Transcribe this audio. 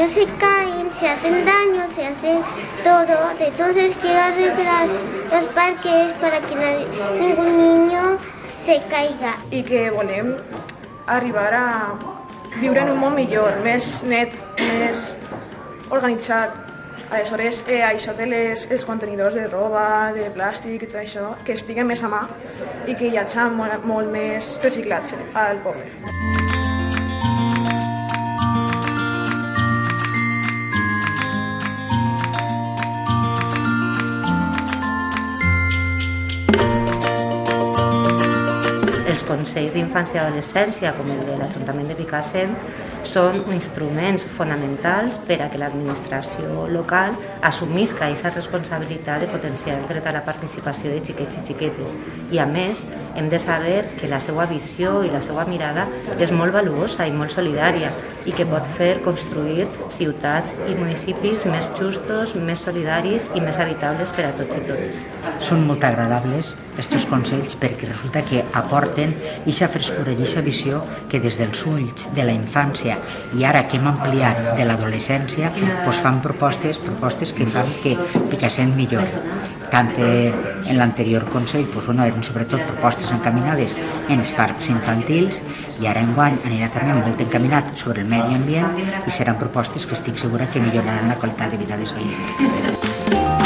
se caen, se hacen daño, se hacen todo. Entonces quiero arreglar los parques para que ningún niño se caiga. I que volem arribar a viure en un món millor, més net, més organitzat. Aleshores, això dels contenidors de roba, de plàstic i tot això, que estiguen més a mà i que hi hagi molt més reciclatge al poble. Els consells d'infància i adolescència, com el de l'Ajuntament de Picassent, són instruments fonamentals per a que l'administració local assumisca aquesta responsabilitat de potenciar el dret a la participació de xiquets i xiquetes. I a més, hem de saber que la seva visió i la seva mirada és molt valuosa i molt solidària i que pot fer construir ciutats i municipis més justos, més solidaris i més habitables per a tots i totes. Són molt agradables aquests consells perquè resulta que aporten aquesta frescura i aquesta visió que des dels ulls de la infància i ara que hem ampliat de l'adolescència fan propostes que fan que Picassent millori. Tant en l'anterior Consell eren sobretot propostes encaminades en els parcs infantils i ara enguany anirà també molt encaminat sobre el medi ambient i seran propostes que estic segura que milloraran la qualitat de vida dels veïns de Picassent.